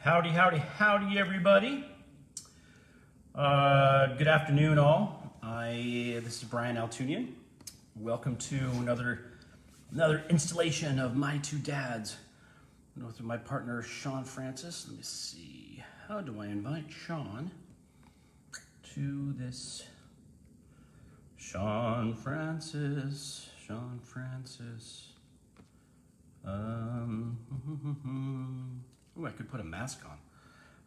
Howdy, howdy, howdy, everybody. Good afternoon, all. This is Brian Altunian. Welcome to another installation of My Two Dads with my partner, Sean Francis. Let me see. How do I invite Sean to this? Sean Francis. Oh, I could put a mask on. I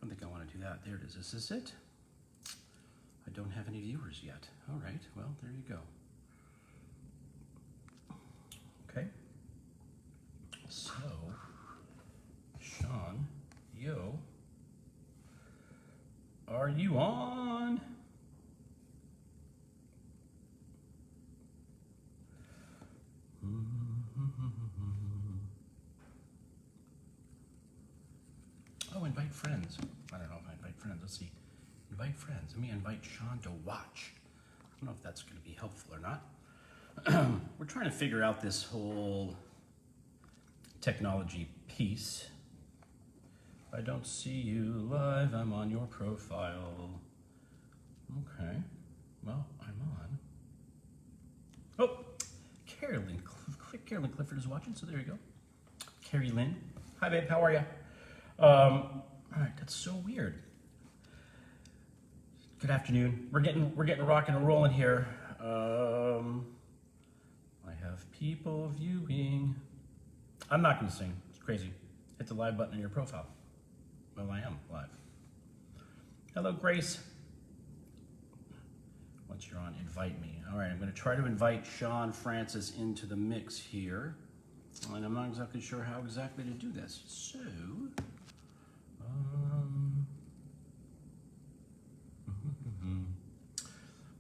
don't think I want to do that. There it is. Is this it? I don't have any viewers yet. All right. Well, there you go. Okay. So, Sean, yo, are you on? Oh, invite friends. I don't know if I invite friends. Let's see. Invite friends. Let me invite Sean to watch. I don't know if that's going to be helpful or not. We're trying to figure out this whole technology piece. I don't see you live. I'm on your profile. Okay. Well, I'm on. Oh, Carolyn Clifford is watching, so there you go. Carrie Lynn. Hi, babe. How are you? All right, that's so weird. Good afternoon. We're getting rocking and rolling here. I have people viewing. I'm not going to sing. It's crazy. Hit the live button on your profile. Well, I am live. Hello, Grace. Once you're on, invite me. All right, I'm going to try to invite Sean Francis into the mix here. And I'm not exactly sure how exactly to do this. So,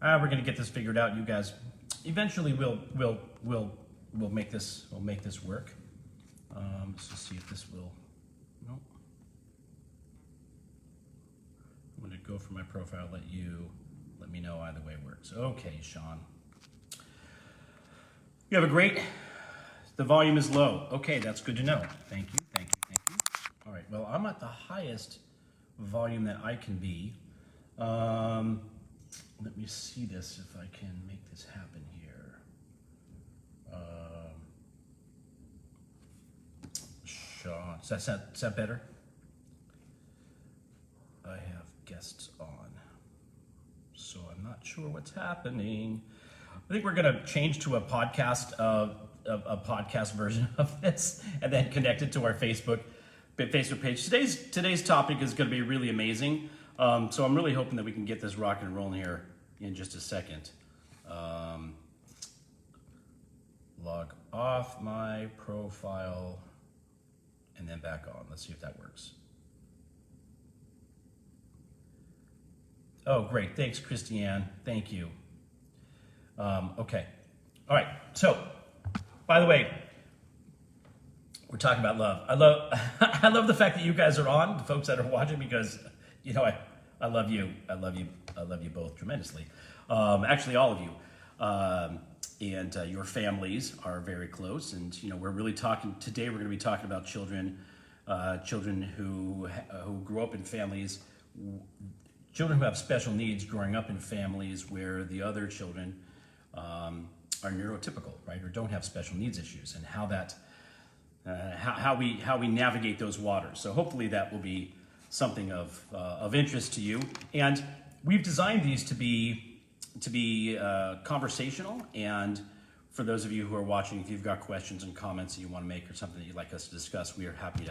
we're going to get this figured out, you guys. Eventually, we'll make this work. Let's just see if this will. Nope. I'm going to go for my profile. Let me know either way works. Okay, Sean. You have a great. The volume is low. Okay, that's good to know. Thank you. All right. Well, I'm at the highest volume that I can be. Let me see this if I can make this happen here. Sean, is that better? I have guests on, so I'm not sure what's happening. I think we're going to change to a podcast version of this, and then connect it to our Facebook page. Today's topic is going to be really amazing. So I'm really hoping that we can get this rocking and rolling here in just a second. Log off my profile and then back on. Let's see if that works. Oh, great. Thanks, Christiane. Thank you. Okay. All right. So, by the way, we're talking about love. I love the fact that you guys are on, the folks that are watching, because I love you. I love you both tremendously. Actually, all of you, and your families are very close. And we're really talking today. We're going to be talking about children who grew up in families, children who have special needs, growing up in families where the other children are neurotypical, right, or don't have special needs issues, and how that how we navigate those waters. So hopefully that will be something of interest to you. And we've designed these to be conversational. And for those of you who are watching, if you've got questions and comments that you want to make or something that you'd like us to discuss, we are happy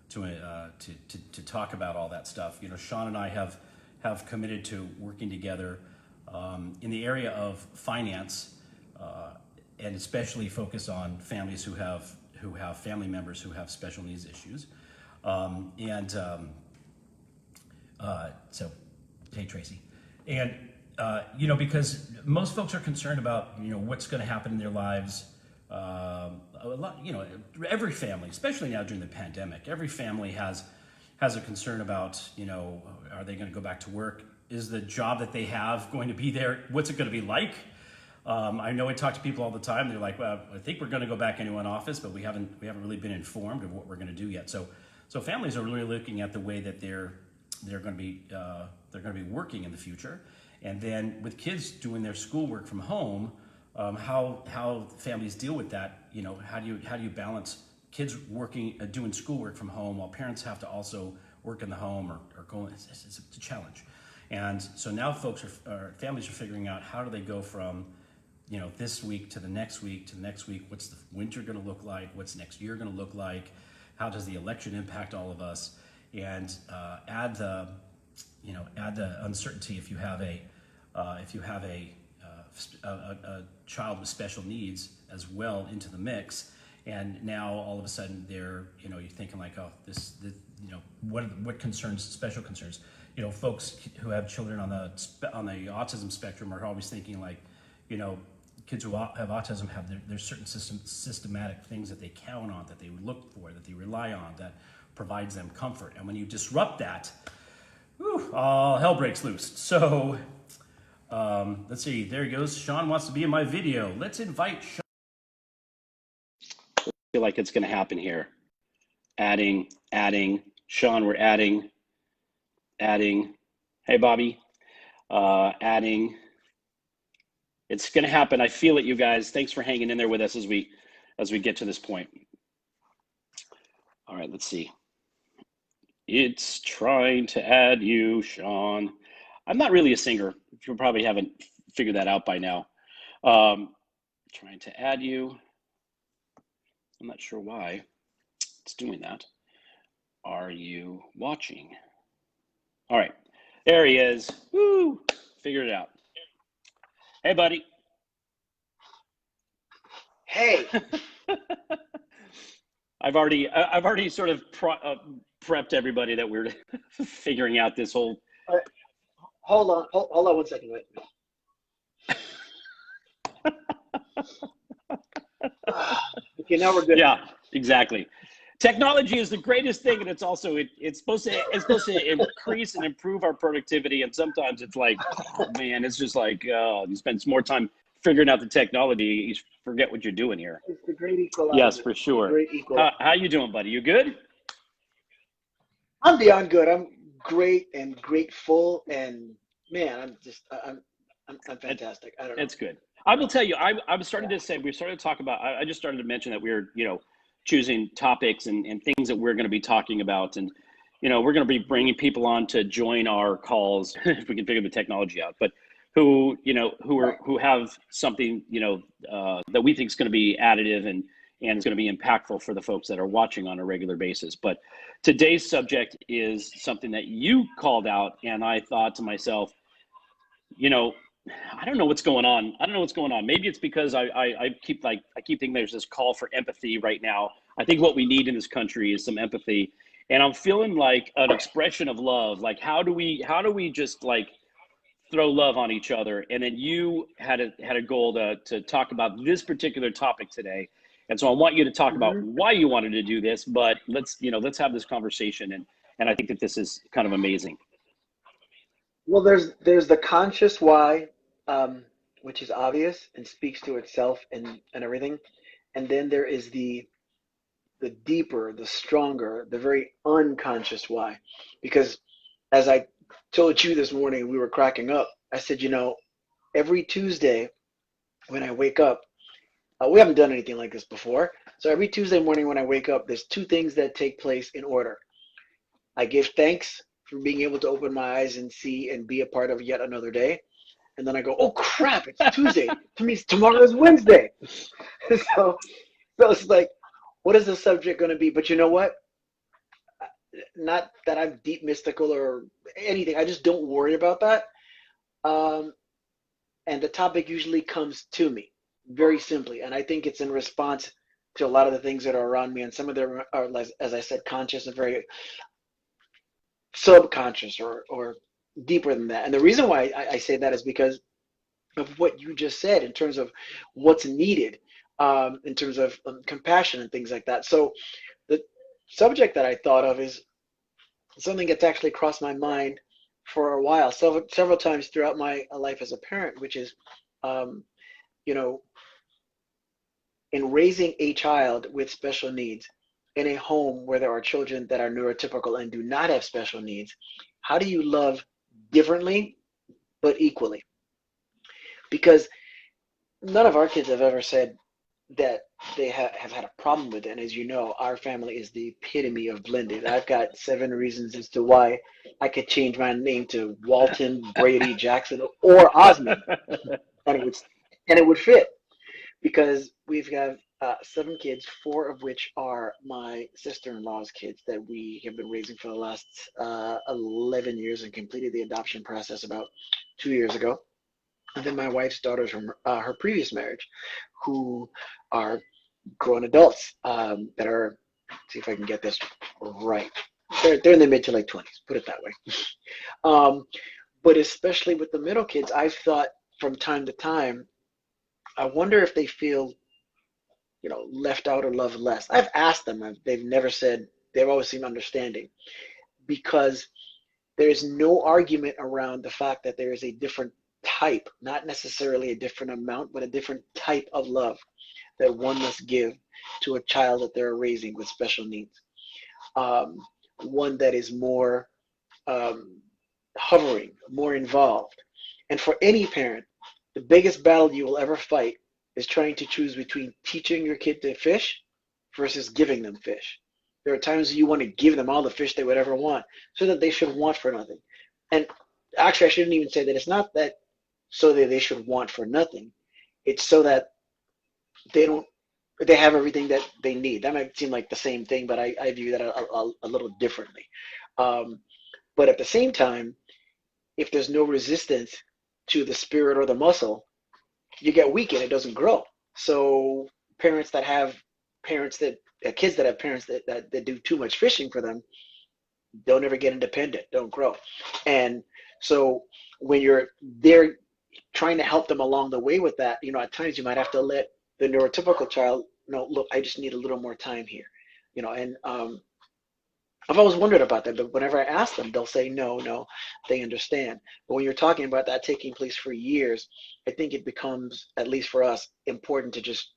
to talk about all that stuff. Sean and I have committed to working together in the area of finance, and especially focus on families who have family members who have special needs issues. So, hey Tracy, and because most folks are concerned about what's going to happen in their lives. A lot, every family, especially now during the pandemic, every family has a concern about are they going to go back to work? Is the job that they have going to be there? What's it going to be like? I know I talk to people all the time. They're like, well, I think we're going to go back into an office, but we haven't really been informed of what we're going to do yet. So So families are really looking at the way that they're going to be working in the future, and then with kids doing their schoolwork from home, how families deal with that. You know, how do you balance kids working, doing schoolwork from home while parents have to also work in the home or go. It's a challenge, and so now families are figuring out how do they go from, you know, this week to the next week to the next week. What's the winter going to look like? What's next year going to look like? How does the election impact all of us? And add the uncertainty if you have a child with special needs as well into the mix. And now all of a sudden you're thinking like, oh, what concerns, special concerns, you know, folks who have children on the autism spectrum are always thinking like, you know, kids who have autism have there's certain systematic things that they count on, that they look for, that they rely on, that provides them comfort. And when you disrupt that, all hell breaks loose. So let's see, there he goes. Sean wants to be in my video. Let's invite Sean. I feel like it's going to happen here. Adding. Sean, we're adding. Hey, Bobby. Adding. It's going to happen. I feel it, you guys. Thanks for hanging in there with us as we get to this point. All right, let's see. It's trying to add you, Sean. I'm not really a singer. You probably haven't figured that out by now. Trying to add you. I'm not sure why it's doing that. Are you watching? All right, there he is. Woo! Figured it out. Hey, buddy. Hey. I've already sort of prepped everybody that we're figuring out this whole. Right. Hold on 1 second. Wait. Okay, now we're good. Yeah, exactly. Technology is the greatest thing, and it's supposed to increase and improve our productivity. And sometimes it's like, oh man, it's just like you spend more time figuring out the technology, you forget what you're doing here. It's the great equalizer. Yes, for sure. Great equalizer. How you doing, buddy? You good? I'm beyond good. I'm great and grateful, and man, I'm fantastic. I don't know. It's good. I will tell you, I'm starting to say, we started to talk about, I just started to mention that we're, you know, choosing topics and things that we're going to be talking about. And, you know, we're going to be bringing people on to join our calls if we can figure the technology out, but who have something, you know, that we think is going to be additive and is going to be impactful for the folks that are watching on a regular basis. But today's subject is something that you called out. And I thought to myself, you know, I don't know what's going on. Maybe it's because I keep thinking there's this call for empathy right now. I think what we need in this country is some empathy, and I'm feeling like an expression of love. Like how do we just like throw love on each other? And then you had a goal to talk about this particular topic today, and so I want you to talk about why you wanted to do this. But let's have this conversation, and I think that this is kind of amazing. Well, there's the conscious why, which is obvious and speaks to itself and everything. And then there is the deeper, the stronger, the very unconscious why. Because as I told you this morning, we were cracking up. I said, you know, every Tuesday when I wake up, we haven't done anything like this before. So every Tuesday morning when I wake up, there's two things that take place in order. I give thanks for being able to open my eyes and see and be a part of yet another day. And then I go, oh crap, it's Tuesday. To me, tomorrow is Wednesday. So it's like, what is the subject going to be? But you know what? Not that I'm deep mystical or anything. I just don't worry about that. And the topic usually comes to me very simply. And I think it's in response to a lot of the things that are around me. And some of them are, as I said, conscious and very subconscious or deeper than that. And the reason why I say that is because of what you just said in terms of what's needed, in terms of compassion and things like that. So the subject that I thought of is something that's actually crossed my mind for a while, several times throughout my life as a parent, which is, you know, in raising a child with special needs, in a home where there are children that are neurotypical and do not have special needs, how do you love differently but equally? Because none of our kids have ever said that they have had a problem with it. And as you know, our family is the epitome of blended. I've got 7 reasons as to why I could change my name to Walton, Brady, Jackson, or Osmond, and it would fit because we've got 7 kids, 4 of which are my sister-in-law's kids that we have been raising for the last 11 years and completed the adoption process about 2 years ago. And then my wife's daughters from her previous marriage, who are grown adults that are, see if I can get this right. They're in the mid to late 20s, put it that way. But especially with the middle kids, I've thought from time to time, I wonder if they feel, left out or loved less. I've asked them, they've never said, they've always seemed understanding because there is no argument around the fact that there is a different type, not necessarily a different amount, but a different type of love that one must give to a child that they're raising with special needs. One that is more hovering, more involved. And for any parent, the biggest battle you will ever fight is trying to choose between teaching your kid to fish versus giving them fish. There are times you want to give them all the fish they would ever want so that they should want for nothing. And actually, I shouldn't even say that. It's not that so that they should want for nothing. It's so that they have everything that they need. That might seem like the same thing, but I view that a little differently. But at the same time, if there's no resistance to the spirit or the muscle, you get weak and it doesn't grow. So kids that have parents that do too much fishing for them don't ever get independent, don't grow. And so when you're there trying to help them along the way with that, at times you might have to let the neurotypical child know, look, I just need a little more time here, and I've always wondered about that, but whenever I ask them, they'll say no, they understand. But when you're talking about that taking place for years, I think it becomes, at least for us, important to just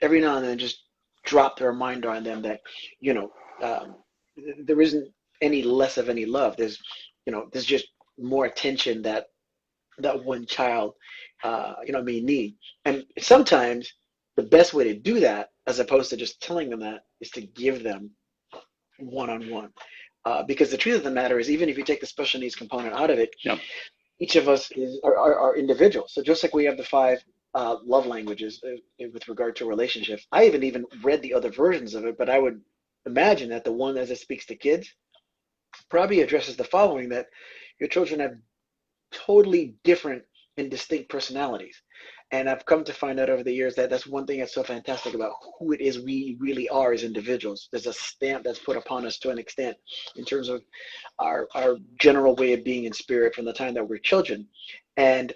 every now and then just drop the reminder on them that, there isn't any less of any love. There's just more attention that one child, may need. And sometimes the best way to do that, as opposed to just telling them that, is to give them one-on-one. Because the truth of the matter is, even if you take the special needs component out of it, Yep. each of us are individuals. So just like we have the 5 love languages with regard to relationships, I haven't even read the other versions of it, but I would imagine that the one as it speaks to kids probably addresses the following, that your children have totally different and distinct personalities. And I've come to find out over the years that that's one thing that's so fantastic about who it is we really are as individuals. There's a stamp that's put upon us to an extent in terms of our general way of being in spirit from the time that we're children. And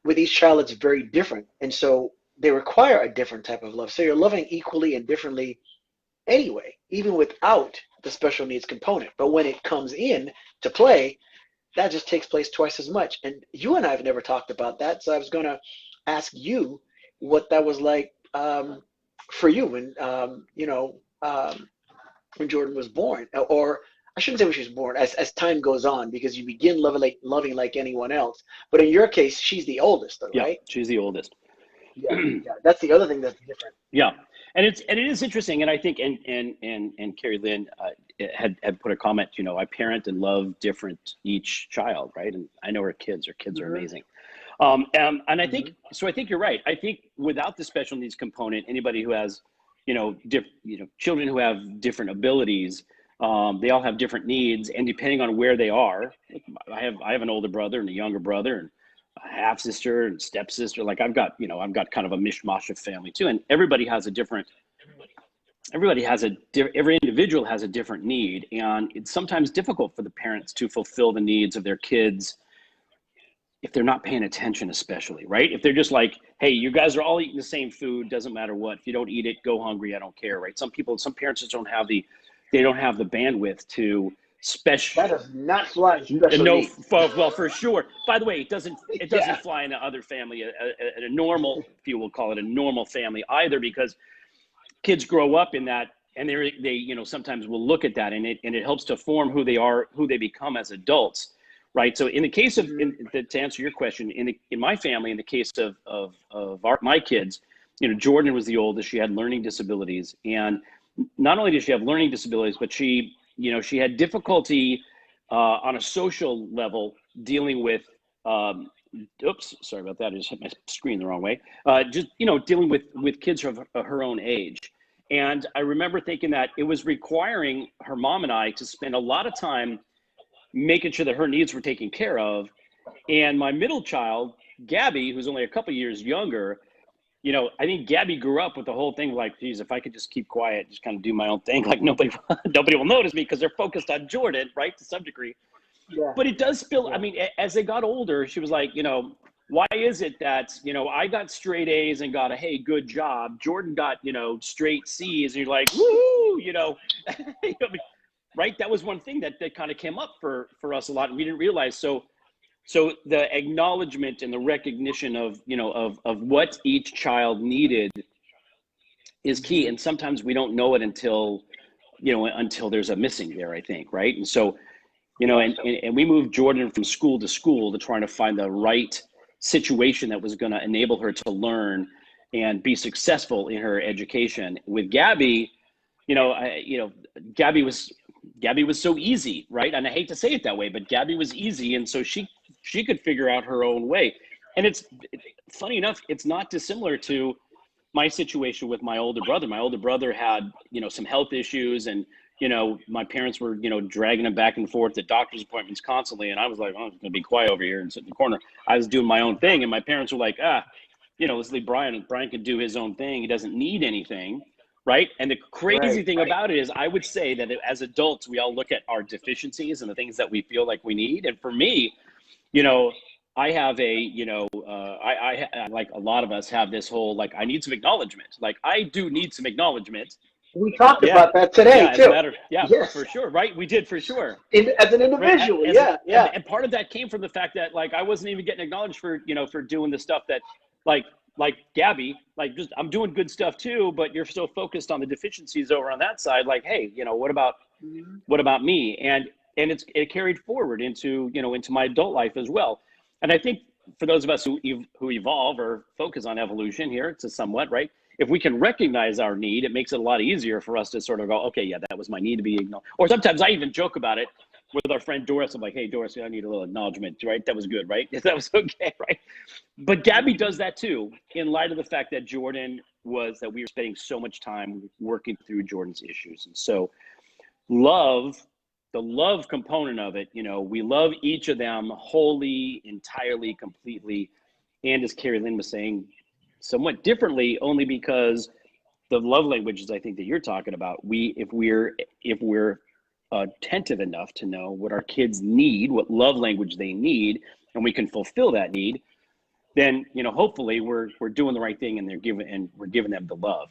with each child, it's very different. And so they require a different type of love. So you're loving equally and differently anyway, even without the special needs component. But when it comes in to play, that just takes place twice as much. And you and I have never talked about that. So I was going to ask you what that was like for you when, when Jordan was born. Or I shouldn't say when she was born, as time goes on, because you begin loving like anyone else. But in your case, she's the oldest, though, Yeah, right? she's the oldest. Yeah, that's the other thing that's different. Yeah, and it is interesting, and I think and Carrie Lynn had put a comment. I parent and love different each child, right? And I know her kids. Her kids are amazing. And I think so. I think you're right. I think without the special needs component, anybody who has, children who have different abilities, they all have different needs, and depending on where they are, I have an older brother and a younger brother, and a half sister and stepsister. Like I've got kind of a mishmash of family too, and every individual has a different need, and it's sometimes difficult for the parents to fulfill the needs of their kids if they're not paying attention, especially, right? If they're just like, hey, you guys are all eating the same food, doesn't matter what. If you don't eat it, go hungry, I don't care, right? Some parents just don't have the bandwidth to special. That does not fly in special No, needs. well, for sure. By the way, it doesn't Yeah. fly in other family, a normal, if you will call it a normal family either, because kids grow up in that and they sometimes will look at that, and it helps to form who they are, who they become as adults, right? So in the case of, to answer your question, in my family, in the case of my kids, Jordan was the oldest. She had learning disabilities, and not only did she have learning disabilities, but she had difficulty on a social level dealing with. Oops, sorry about that. I just hit my screen the wrong way. Just dealing with kids of her own age. And I remember thinking that it was requiring her mom and I to spend a lot of time making sure that her needs were taken care of. And my middle child, Gabby, who's only a couple years younger, I think Gabby grew up with the whole thing like, geez, if I could just keep quiet, just kind of do my own thing, like nobody will notice me because they're focused on Jordan, right, to some degree. Yeah. But it does spill. Yeah. I mean, as they got older, she was like, why is it that, I got straight A's and got a, hey, good job. Jordan got, straight C's, and you're like, woo, right? That was one thing that kind of came up for us a lot, and we didn't realize. So the acknowledgement and the recognition of what each child needed is key. And sometimes we don't know it until there's a missing there, I think, right? And so, and we moved Jordan from school to school to trying to find the right situation that was going to enable her to learn and be successful in her education. With Gabby, Gabby was so easy, right? And I hate to say it that way, but Gabby was easy, and so she could figure out her own way. And it's funny enough, it's not dissimilar to my situation with my older brother. My older brother had, some health issues, and my parents were, dragging him back and forth to doctor's appointments constantly. And I was like, oh, I'm going to be quiet over here and sit in the corner. I was doing my own thing. And my parents were like, let's leave Brian, and Brian can do his own thing. He doesn't need anything. Right. And the crazy thing about it is, I would say that as adults, we all look at our deficiencies and the things that we feel like we need. And for me, I have I like a lot of us have this whole, like, I need some acknowledgement. Like, I do need some acknowledgement. We talked about that today, too. Yes. For sure. Right. We did, for sure. As an individual. Right? And part of that came from the fact that, like, I wasn't even getting acknowledged for doing the stuff that, like Gabby, like, just, I'm doing good stuff too, but you're so focused on the deficiencies over on that side. Like, hey, what about me? And it carried forward into my adult life as well. And I think for those of us who evolve or focus on evolution here, to somewhat, right? If we can recognize our need, it makes it a lot easier for us to sort of go, okay, yeah, that was my need to be acknowledged. Or sometimes I even joke about it with our friend Doris. I'm like, hey, Doris, I need a little acknowledgement, right? That was good, right? That was okay, right? But Gabby does that too, in light of the fact that that we were spending so much time working through Jordan's issues. And so the love component of it, we love each of them wholly, entirely, completely. And as Carrie Lynn was saying, somewhat differently, only because the love languages I think that you're talking about, if we're attentive enough to know what our kids need, what love language they need, and we can fulfill that need, then hopefully we're doing the right thing, and we're giving them the love.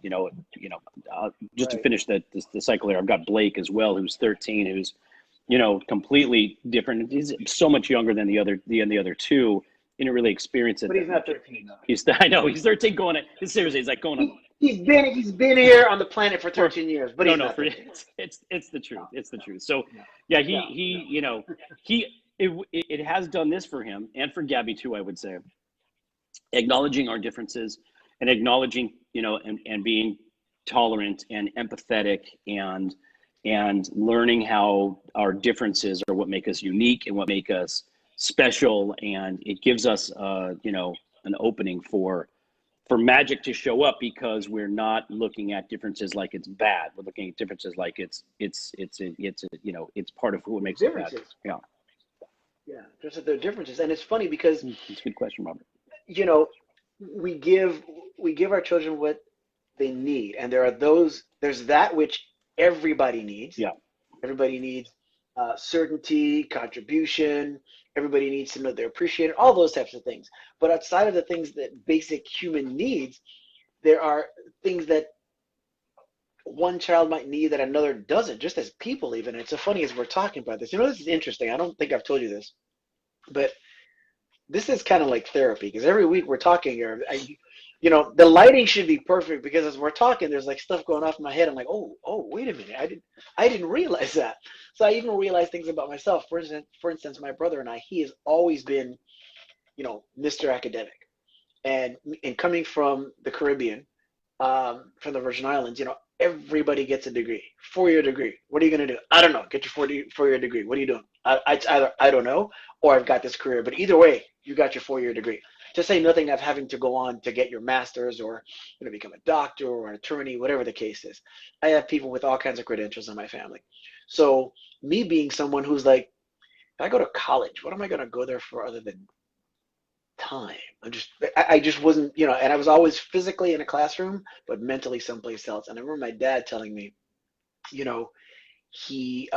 Just to finish the cycle here, I've got Blake as well, who's 13, who's completely different. He's so much younger than the other two. Didn't really experience it. But he's not 13 though. I know he's 13 going. Seriously, he's like going on. He's been here on the planet for 13 years, but it's the truth. It's the truth. So yeah, it has done this for him and for Gabby too, I would say. Acknowledging our differences and acknowledging, and being tolerant and empathetic and learning how our differences are what make us unique and what make us special. And it gives us, an opening for magic to show up, because we're not looking at differences like it's bad. We're looking at differences like it's part of who makes it bad. Yeah, just that there are differences. And it's funny because it's a good question, Robert. We give our children what they need, and there's that which everybody needs. Yeah. Everybody needs certainty, contribution. Everybody needs to know they're appreciated, all those types of things. But outside of the things that basic human needs, there are things that one child might need that another doesn't, just as people even. It's so funny as we're talking about this. This is interesting. I don't think I've told you this, but this is kind of like therapy, because every week we're talking here. you know, the lighting should be perfect because as we're talking, there's like stuff going off in my head. I'm like, oh, wait a minute, I didn't realize that. So I even realized things about myself. For instance, my brother and I, he has always been, you know, Mr. Academic, and coming from the Caribbean, from the Virgin Islands, you know, everybody gets a degree, 4-year degree. What are you going to do? I don't know. Get your 4-year degree. What are you doing? It's either I don't know or I've got this career. But either way, you got your 4-year degree. To say nothing of having to go on to get your master's or, you know, become a doctor or an attorney, whatever the case is. I have people with all kinds of credentials in my family. So me being someone who's like, if I go to college, what am I going to go there for other than time? I just wasn't, you know, and I was always physically in a classroom, but mentally someplace else. And I remember my dad telling me, you know, he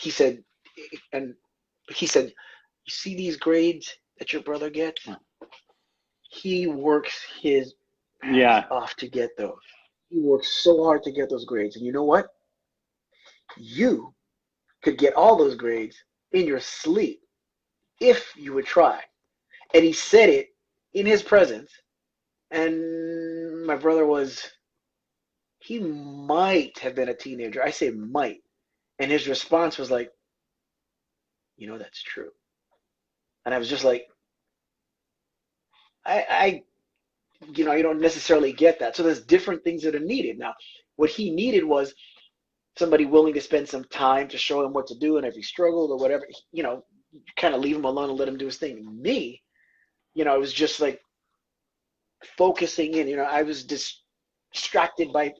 he said, and he said, you see these grades that your brother gets? He works his ass off to get those. He works so hard to get those grades. And you know what? You could get all those grades in your sleep if you would try. And he said it in his presence. And my brother he might have been a teenager. I say might. And his response was like, you know, that's true. And I was just like, I you know, you don't necessarily get that. So there's different things that are needed. Now, what he needed was somebody willing to spend some time to show him what to do. And if he struggled or whatever, you know, kind of leave him alone and let him do his thing. Me, you know, I was just like focusing in, you know, I was distracted by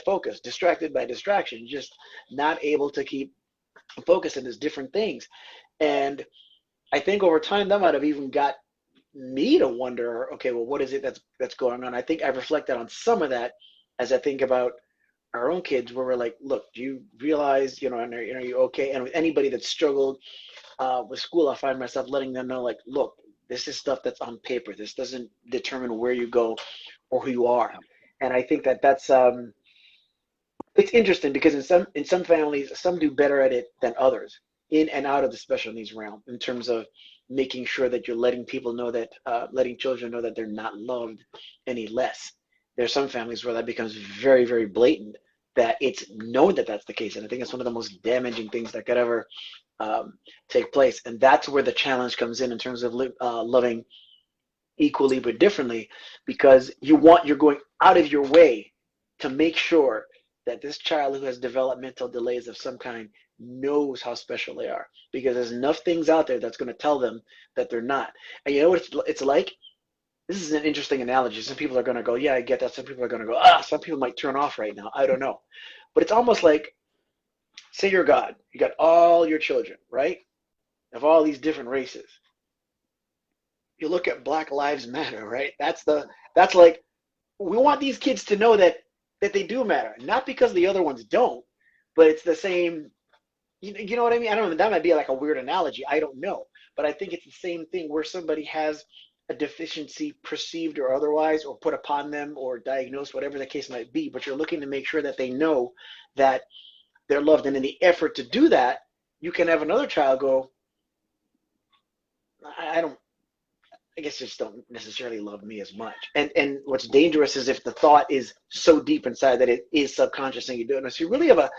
focus, distracted by distraction, just not able to keep focus on these different things. And I think over time that might have even got me to wonder, okay, well, what is it that's going on? I think I've reflected on some of that as I think about our own kids, where we're like, look, do you realize, you know, and are you okay? And with anybody that struggled with school, I find myself letting them know, like, look, this is stuff that's on paper. This doesn't determine where you go or who you are. And I think that's it's interesting because in some families, some do better at it than others, in and out of the special needs realm, in terms of making sure that you're letting people know that, letting children know that they're not loved any less. There are some families where that becomes very, very blatant, that it's known that that's the case. And I think it's one of the most damaging things that could ever take place. And that's where the challenge comes in terms of loving equally but differently, because you're going out of your way to make sure that this child who has developmental delays of some kind knows how special they are, because there's enough things out there that's going to tell them that they're not. And you know what it's like? This is an interesting analogy. Some people are going to go, yeah, I get that. Some people are going to go, some people might turn off right now. I don't know. But it's almost like, say you're God. You got all your children, right? Of all these different races. You look at Black Lives Matter, right? That's like, we want these kids to know that they do matter. Not because the other ones don't, but it's the same, you know what I mean? I don't know. That might be like a weird analogy. I don't know. But I think it's the same thing where somebody has a deficiency, perceived or otherwise, or put upon them or diagnosed, whatever the case might be, but you're looking to make sure that they know that they're loved. And in the effort to do that, you can have another child go, I guess just don't necessarily love me as much. And what's dangerous is if the thought is so deep inside that it is subconscious and you do it. So you really have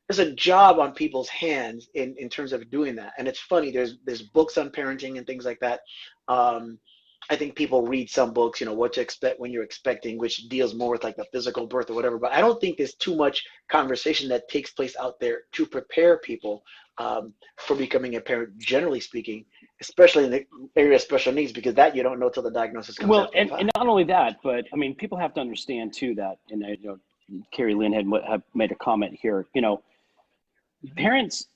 there's a job on people's hands in terms of doing that. And it's funny, there's books on parenting and things like that. I think people read some books, you know, what to expect when you're expecting, which deals more with like the physical birth or whatever. But I don't think there's too much conversation that takes place out there to prepare people for becoming a parent, generally speaking, especially in the area of special needs, because that you don't know till the diagnosis comes out. And not only that, but I mean, people have to understand too that, and you know, Carrie Lynn had made a comment here, you know, parents,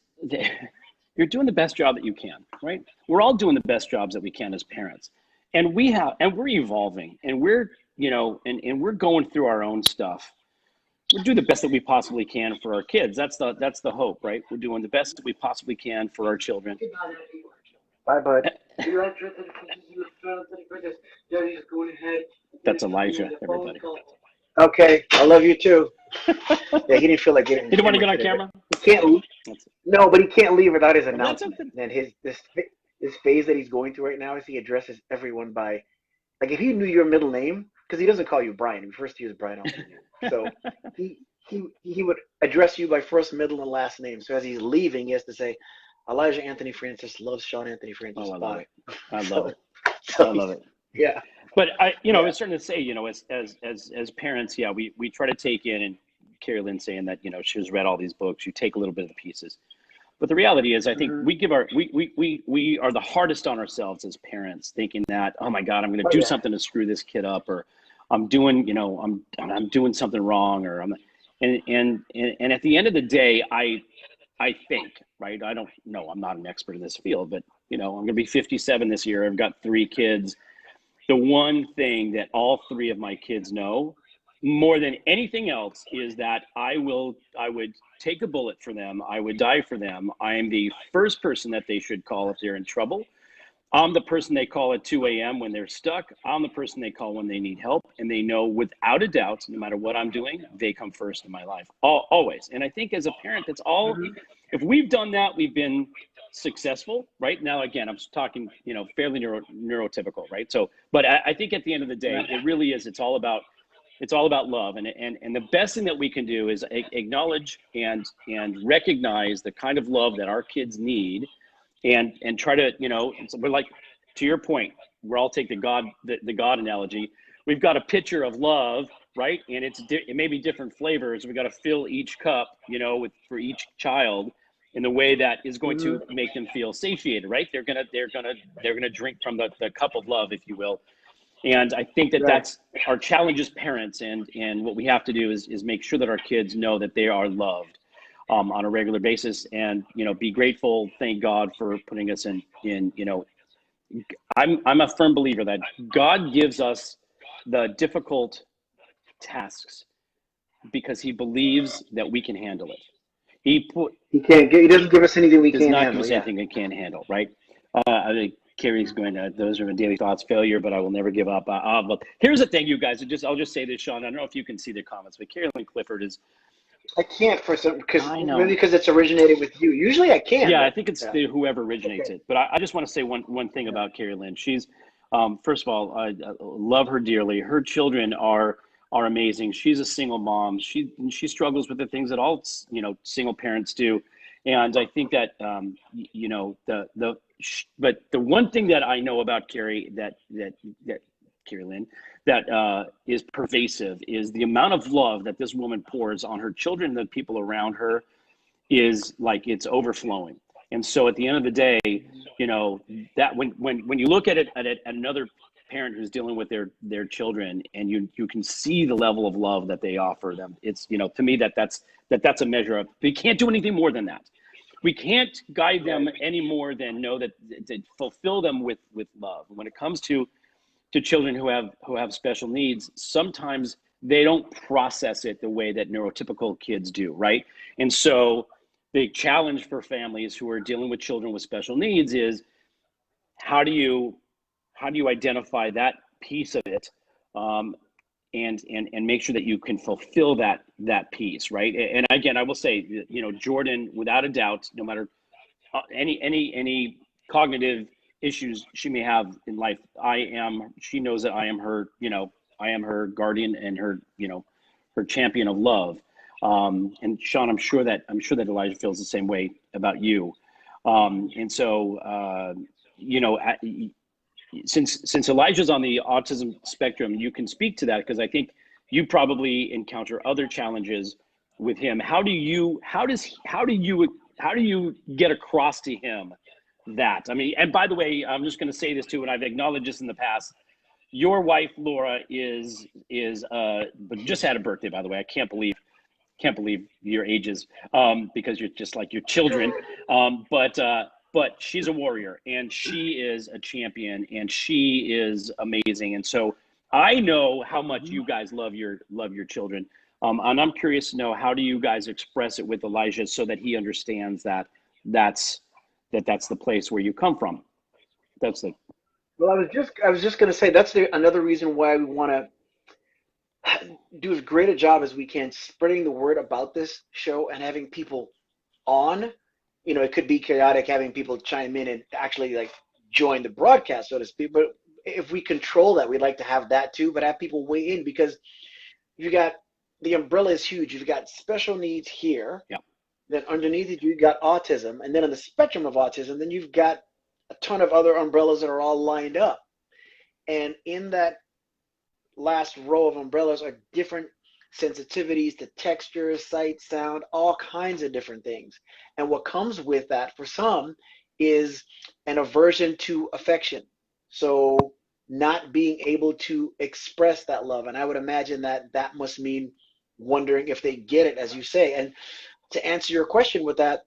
you're doing the best job that you can, right? We're all doing the best jobs that we can as parents. And we're evolving, and we're, you know, and we're going through our own stuff. We're doing the best that we possibly can for our kids. That's the hope, right? We're doing the best that we possibly can for our children. Bye, bud. That's Elijah, everybody. Okay, I love you too. Yeah, he didn't feel like getting. He didn't want to get on camera. He can't. No, but he can't leave without his announcement. Okay. And his phase that he's going through right now is he addresses everyone by like if he knew your middle name, because he doesn't call you Brian. He refers to you as Brian Austin Jr. So he would address you by first, middle, and last name. So as he's leaving, he has to say, Elijah Anthony Francis loves Sean Anthony Francis. Oh, I love Bye. it. I So, love it. so I love it. yeah. But I Yeah. was starting to say, as parents, yeah, we try to take in, and Carrie Lynn saying that, she's read all these books. You take a little bit of the pieces. But the reality is, I think Mm-hmm. we are the hardest on ourselves as parents, thinking that, oh my God, I'm going to Oh do yeah. something to screw this kid up, or I'm doing, I'm doing something wrong, or and at the end of the day, I think, right? I don't know. I'm not an expert in this field, but I'm going to be 57 this year. I've got 3 kids. The one thing that all 3 of my kids know more than anything else is that I would take a bullet for them. I would die for them. I am the first person that they should call if they're in trouble. I'm the person they call at 2 a.m. when they're stuck. I'm the person they call when they need help. And they know without a doubt, no matter what I'm doing, they come first in my life, always. And I think as a parent, that's all. Mm-hmm. If we've done that, we've been successful. Right now, again, I'm talking, fairly neurotypical, right? So, but I think at the end of the day, it really is. It's all about love. And the best thing that we can do is acknowledge and recognize the kind of love that our kids need, and try to, we're like, to your point, we're all take the God analogy. We've got a pitcher of love, right? And it may be different flavors. We got to fill each cup, for each child in the way that is going to Mm-hmm. make them feel satiated, right? They're gonna drink from the cup of love, if you will. And I think that Right. that's our challenge as parents, and what we have to do is make sure that our kids know that they are loved, on a regular basis, and be grateful, thank God for putting us in. I'm a firm believer that God gives us the difficult tasks because He believes that we can handle it. He doesn't give us anything we Does can't not give handle. us Yeah. anything we can't handle, right? I think Carrie's going to, those are my daily thoughts, failure, but I will never give up. But here's the thing, you guys, I'll just say this, Sean. I don't know if you can see the comments, but Carolyn Clifford is, I can't for some because I maybe know. because it's originated with you. Usually I can, Yeah, I but think it's yeah. whoever originates Okay. it. But I just want to say one thing Yeah. about Carrie Lynn. She's, first of all, I love her dearly. Her children are amazing. She's a single mom. She struggles with the things that all single parents do, and I think that but the one thing that I know about Carrie that Carrie Lynn that is pervasive is the amount of love that this woman pours on her children and the people around her is like it's overflowing. And so at the end of the day, that when you look at it at another parent who's dealing with their children, and you can see the level of love that they offer them, it's to me that's a measure of, we can't do anything more than that. We can't guide them any more than know that, to fulfill them with love. When it comes to children who have special needs, sometimes they don't process it the way that neurotypical kids do, right? And so the challenge for families who are dealing with children with special needs is, how do you identify that piece of it, and make sure that you can fulfill that piece, right? And again, I will say, Jordan, without a doubt, no matter any cognitive issues she may have in life, she knows that I am her guardian and her champion of love. And Sean, I'm sure that Elijah feels the same way about you. And so, since Elijah's on the autism spectrum, you can speak to that, because I think you probably encounter other challenges with him. How do you get across to him that? I mean, and by the way, I'm just going to say this too, and I've acknowledged this in the past. Your wife Laura is but just had a birthday, by the way. I can't believe your ages, because you're just like your children. But she's a warrior, and she is a champion, and she is amazing. And so I know how much you guys love your children. And I'm curious to know, how do you guys express it with Elijah so that he understands that that's the place where you come from? That's the Well, I was just going to say that's another reason why we want to do as great a job as we can spreading the word about this show and having people on. It could be chaotic having people chime in and actually like join the broadcast, so to speak, but if we control that, we'd like to have that too, but have people weigh in, because you got the umbrella is huge. You've got special needs here. Yeah. Then underneath it, you've got autism. And then on the spectrum of autism, then you've got a ton of other umbrellas that are all lined up. And in that last row of umbrellas are different sensitivities to texture, sight, sound, all kinds of different things. And what comes with that for some is an aversion to affection. So not being able to express that love. And I would imagine that that must mean wondering if they get it, as you say. And to answer your question with that,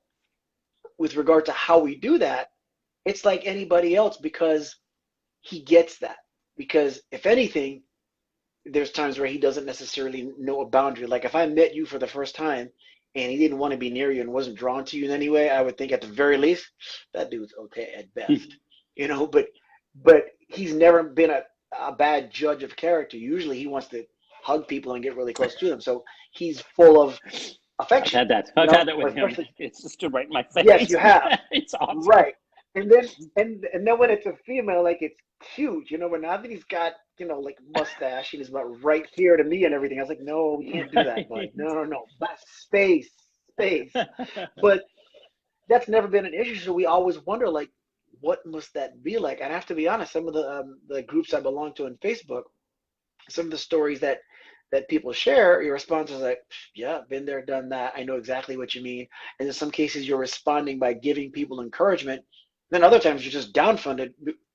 with regard to how we do that, it's like anybody else, because he gets that. Because if anything, there's times where he doesn't necessarily know a boundary. Like if I met you for the first time and he didn't want to be near you and wasn't drawn to you in any way, I would think at the very least, that dude's okay at best. But he's never been a bad judge of character. Usually he wants to hug people and get really close to them. So he's full of affection. I've had that with him. It's just right in my face. Yes, you have. It's awesome. Right. And then when it's a female, like it's cute, but now that he's got, like mustache and he's about right here to me and everything, I was like, no, we can't do that, bud. No. But space. But that's never been an issue. So we always wonder, like, what must that be like? And I have to be honest, some of the groups I belong to on Facebook, some of the stories that people share, your response is like, yeah, been there, done that. I know exactly what you mean. And in some cases, you're responding by giving people encouragement. Then other times you're just dumbfounded because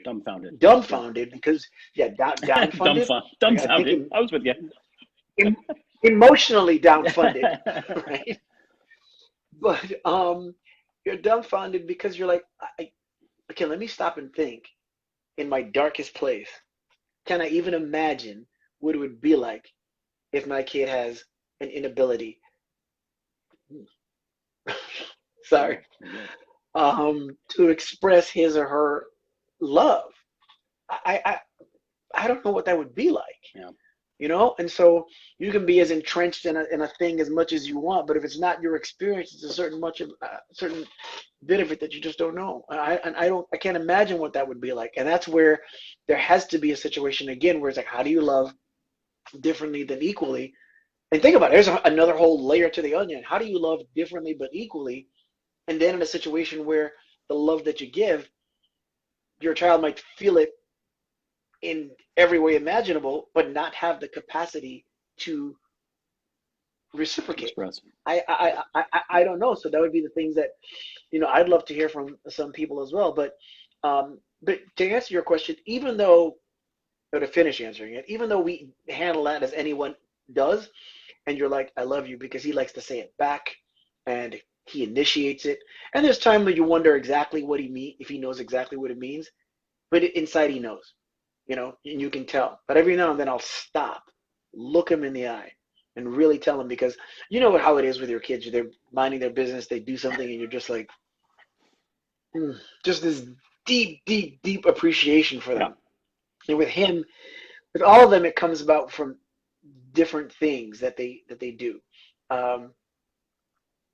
dumbfounded. Dumbfounded. I was with you. Emotionally dumbfounded, right? But you're dumbfounded because you're like, okay, let me stop and think. In my darkest place, can I even imagine what it would be like if my kid has an inability? Sorry. To express his or her love. I don't know what that would be like. Yeah. And so you can be as entrenched in a thing as much as you want, but if it's not your experience, it's a certain bit of it that you just don't know. I can't imagine what that would be like. And that's where there has to be a situation again where it's like, how do you love differently than equally? And think about it, there's another whole layer to the onion. How do you love differently but equally? And then in a situation where the love that you give, your child might feel it in every way imaginable, but not have the capacity to reciprocate. Express. I don't know. So that would be the things that, I'd love to hear from some people as well. But to answer your question, or to finish answering it, even though we handle that as anyone does, and you're like, I love you, because he likes to say it back and he initiates it. And there's time when you wonder exactly what he means, if he knows exactly what it means, but inside he knows, and you can tell. But every now and then I'll stop, look him in the eye, and really tell him, because you know how it is with your kids. They're minding their business, they do something, and you're just like, just this deep appreciation for them. Yeah. And with him, with all of them, it comes about from different things that they do.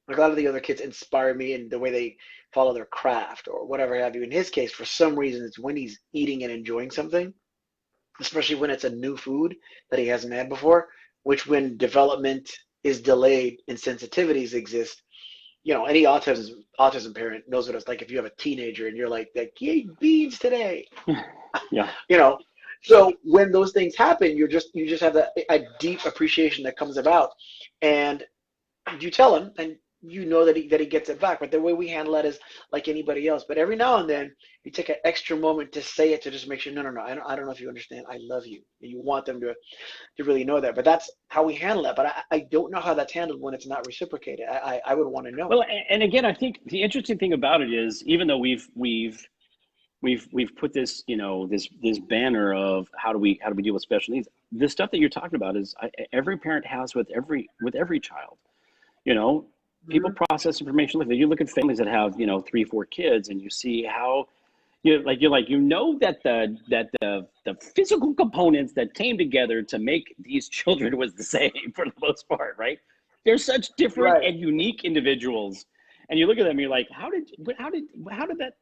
Like a lot of the other kids inspire me in the way they follow their craft or whatever have you. In his case, for some reason, it's when he's eating and enjoying something, especially when it's a new food that he hasn't had before, which when development is delayed and sensitivities exist, any autism parent knows what it's like if you have a teenager and you're like, he ate beans today. Yeah. So when those things happen, you just have a deep appreciation that comes about, and you tell him, and that he gets it back. But the way we handle that is like anybody else. But every now and then you take an extra moment to say it, to just make sure, no, I don't know if you understand. I love you. And you want them to really know that. But that's how we handle that. But I don't know how that's handled when it's not reciprocated. I would want to know. Well, and again, I think the interesting thing about it is, even though we've put this, this banner of how do we deal with special needs, the stuff that you're talking about is every parent has with every child. People process information. Look, you look at families that have 3, 4 kids, and you see how that the physical components that came together to make these children was the same for the most part, right? They're such different and unique individuals, and you look at them, and you're like, how did that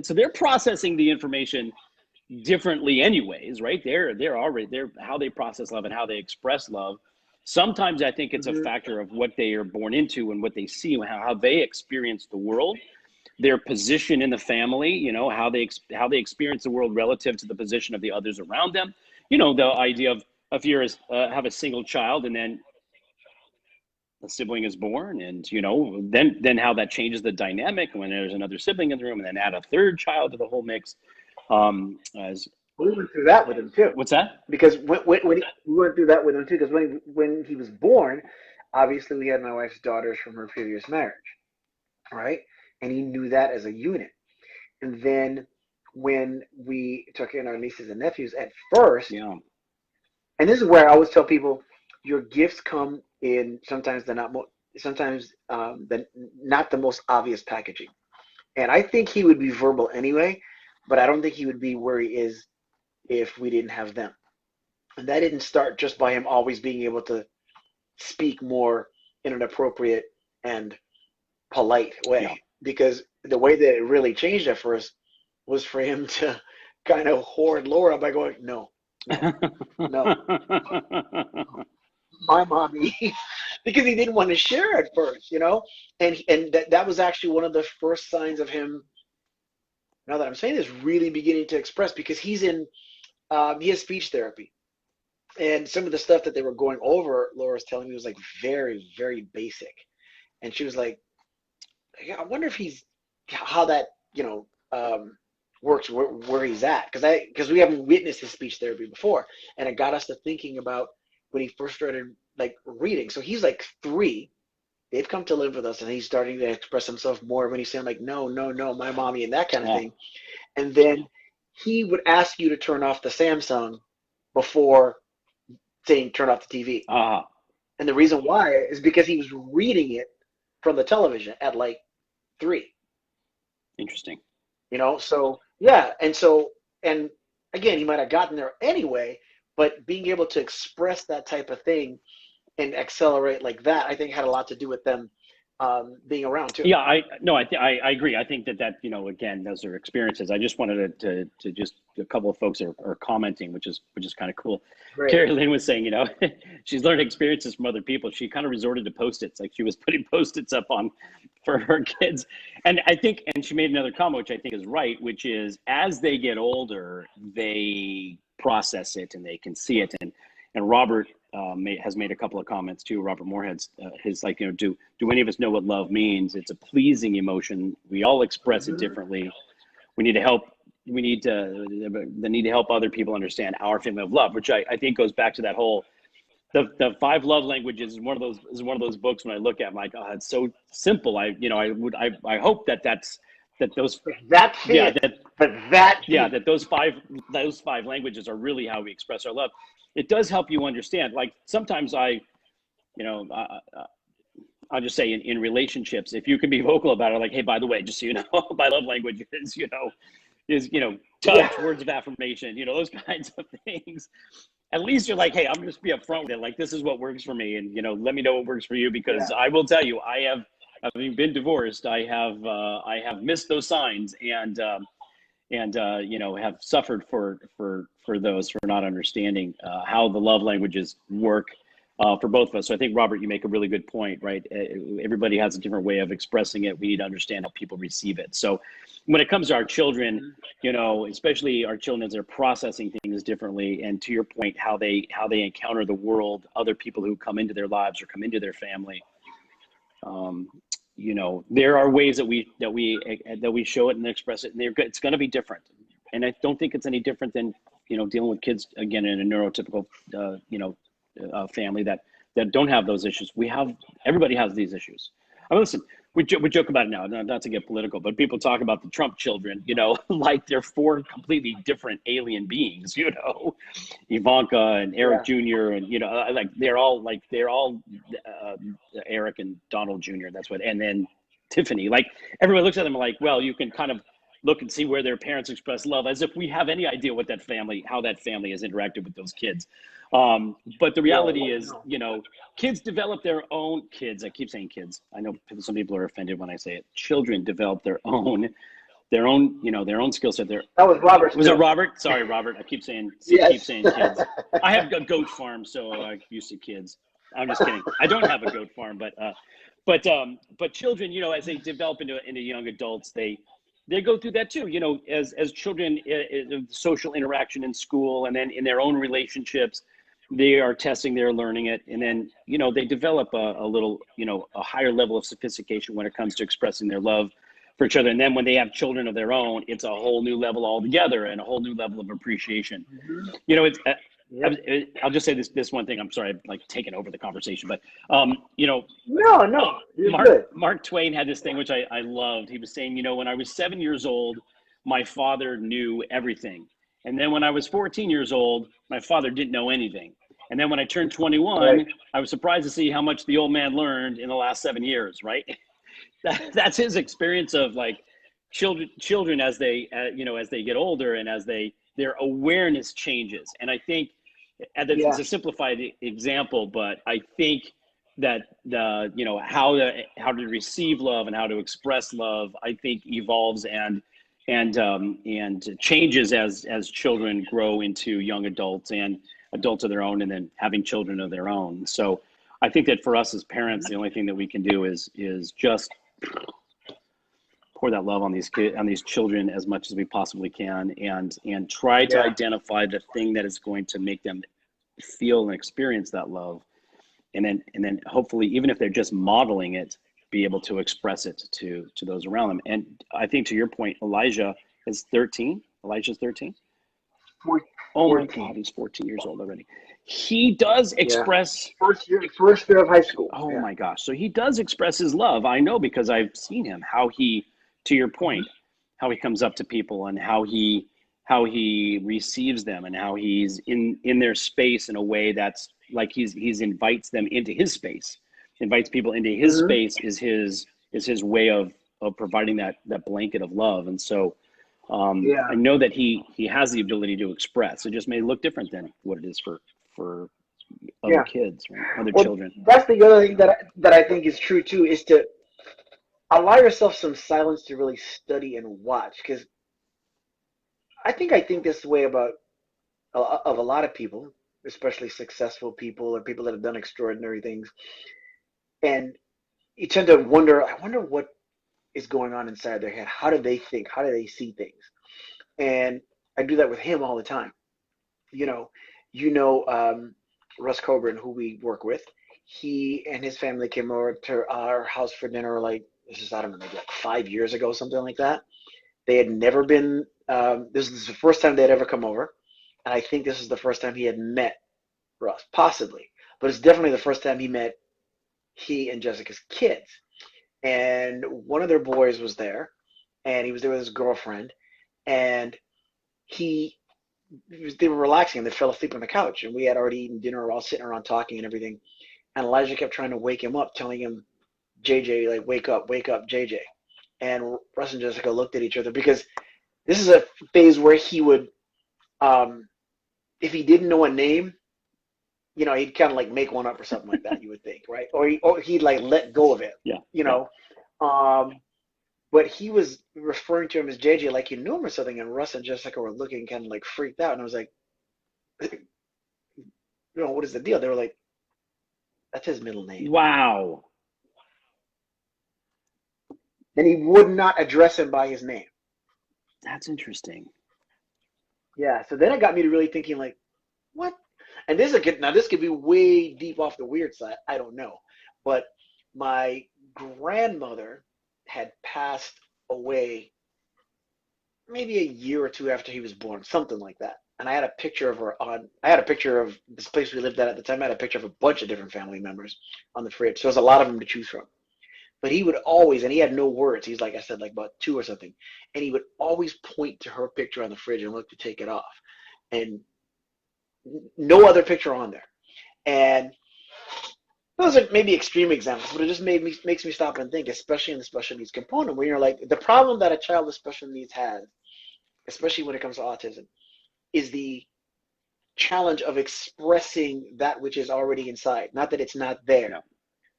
so they're processing the information differently anyways, right? They're how they process love and how they express love. Sometimes I think it's a Mm-hmm. factor of what they are born into and what they see and how they experience the world, their position in the family, you know, how they experience the world relative to the position of the others around them. You know, the idea of if you're have a single child and then a sibling is born, and you know, then how that changes the dynamic when there's another sibling in the room, and then add a third child to the whole mix. As We went through that with him too, what's that? because we went through that with him too, because when he was born, obviously we had my wife's daughters from her previous marriage, right? And he knew that as a unit. And then when we took in our nieces and nephews at first, Yeah, and this is where I always tell people, your gifts come in sometimes they're not sometimes the not the most obvious packaging. And I think he would be verbal anyway, but I don't think he would be where he is if we didn't have them. And that didn't start just by him always being able to speak more in an appropriate and polite yeah. way. Because the way that it really changed at first was for him to kind of hoard Laura by going, no, no, no, my mommy, because he didn't want to share at first, you know? And that was actually one of the first signs of him, now that I'm saying this, really beginning to express, because he has speech therapy. And some of the stuff that they were going over, Laura's telling me, was like very, very basic. And she was like, yeah, I wonder if how that, works where he's at. Because we haven't witnessed his speech therapy before. And it got us to thinking about when he first started like reading. So he's like 3. They've come to live with us, and he's starting to express himself more when he's saying like, no, no, no, my mommy, and that kind of Yeah. thing. And then he would ask you to turn off the Samsung before saying turn off the TV. And the reason why is because he was reading it from the television at like 3. Interesting. So yeah, and again, he might have gotten there anyway, but being able to express that type of thing and accelerate like that, I think had a lot to do with them being around too. Yeah, I agree. I think that again, those are experiences. I just wanted to just a couple of folks are commenting, which is kind of cool. Great. Carrie Lynn was saying, she's learned experiences from other people. She kind of resorted to Post-its, like she was putting Post-its up on for her kids. And I think, and she made another comment, which I think is right, which is as they get older, they process it and they can see it. And Robert has made a couple of comments too. Robert Moorhead's his like, do any of us know what love means? It's a pleasing emotion. We all express it differently. We need to help. We need to help other people understand our feeling of love, which I think goes back to that whole the 5 love languages is one of those books. When I look at, I'm like, oh, it's so simple. I hope that those that fit, yeah that those five languages are really how we express our love. It does help you understand. Like sometimes I'll just say in relationships, if you can be vocal about it, like, hey, by the way, just so you know, my love language is touch, words of affirmation, those kinds of things. At least you're like, hey, I'm just be upfront with it. Like, this is what works for me, and let me know what works for you, because I will tell you, having been divorced, I have missed those signs, and have suffered for those, for not understanding how the love languages work for both of us. So I think, Robert, you make a really good point, right? Everybody has a different way of expressing it. We need to understand how people receive it. So when it comes to our children, especially our children, as they're processing things differently, and to your point, how they encounter the world, other people who come into their lives or come into their family, there are ways that we show it and express it, and it's going to be different. And I don't think it's any different than dealing with kids, again, in a neurotypical family that don't have those issues. Everybody has these issues. I mean, listen, we joke about it now, not to get political, but people talk about the Trump children, like they're 4 completely different alien beings, Ivanka and Eric Jr. and like they're all Eric and Donald Jr. And then Tiffany. Like everyone looks at them like, well, you can kind of look and see where their parents express love, as if we have any idea how that family has interacted with those kids. But the reality is, kids develop their own kids. I keep saying kids. I know some people are offended when I say it. Children develop their own their own, you know, their own skill set. Their That was Robert's. Was it Robert? Sorry, Robert. I keep saying Yes. kids. I have a goat farm, so I'm used to kids. I'm just kidding. I don't have a goat farm, but children, you know, as they develop into young adults, they go through that too. You know, as children, social interaction in school, and then in their own relationships, they are testing, they're learning it, and then, you know, they develop a little, you know, a higher level of sophistication when it comes to expressing their love for each other. And then when they have children of their own, it's a whole new level altogether and a whole new level of appreciation. You know, it's I'll just say this one thing. I'm sorry, I'm like taking over the conversation, but you know, No, you're good. Mark Twain had this thing which I loved. He was saying, you know, when I was 7 years old, my father knew everything, and then when I was 14 years old, my father didn't know anything. And then when I turned 21, Right. I was surprised to see how much the old man learned in the last 7 years. Right? That's his experience of like children as they you know, as they get older and as their awareness changes. And I think, and it's a simplified example, but I think that the, you know, how to receive love and how to express love, I think evolves and changes as children grow into young adults and adults of their own, and then having children of their own. So I think that for us as parents, the only thing that we can do is just pour that love on these children as much as we possibly can, and try to identify the thing that is going to make them feel and experience that love, and then hopefully, even if they're just modeling it, be able to express it to those around them. And I think, to your point, Elijah is 13. Elijah's 13. Oh my God, he's 14 years old already. He does express first year of high school. Oh my gosh. So he does express his love. I know, because I've seen him, how he, to your point, how he comes up to people and how he receives them, and how he's in their space in a way that's like he's invites them into his space, invites people into his space is his way of providing that blanket of love. And so I know that he has the ability to express. It just may look different than what it is for other kids, right? Other children. That's the other thing that I think is true too, is to allow yourself some silence to really study and watch. Because I think this way about of a lot of people, especially successful people or people that have done extraordinary things, and you tend to wonder. I wonder what is going on inside their head. How do they think? How do they see things? And I do that with him all the time. You know, Russ Coburn, who we work with, he and his family came over to our house for dinner, like, this is, I don't know, maybe like 5 years ago, something like that. They had never been, this is the first time they had ever come over. And I think this is the first time he had met Russ, possibly. But it's definitely the first time he and Jessica's kids. And one of their boys was there, and he was there with his girlfriend, and they were relaxing, and they fell asleep on the couch, and we had already eaten dinner, we're all sitting around talking and everything, and Elijah kept trying to wake him up, telling him, JJ, like, wake up, JJ. And Russ and Jessica looked at each other, because this is a phase where he would, if he didn't know a name, you know, he'd kind of like make one up or something like that, you would think, right? Or he'd like let go of it, you know. But he was referring to him as JJ like he knew him or something, and Russ and Jessica were looking kind of like freaked out, and I was like, you know, what is the deal? They were like, that's his middle name. Wow. And he would not address him by his name. That's interesting. Yeah, so then it got me to really thinking, like, what? And this could be way deep off the weird side. I don't know. But my grandmother had passed away maybe a year or two after he was born, something like that. And I had a picture of her I had a picture of this place we lived at the time. I had a picture of a bunch of different family members on the fridge. So there's a lot of them to choose from. But he would always, and he had no words. He's, like I said, like about 2 or something. And he would always point to her picture on the fridge and look to take it off. And no other picture on there. And those are maybe extreme examples, but it just makes me stop and think, especially in the special needs component, where you're like, the problem that a child with special needs has, especially when it comes to autism, is the challenge of expressing that which is already inside. Not that it's not there,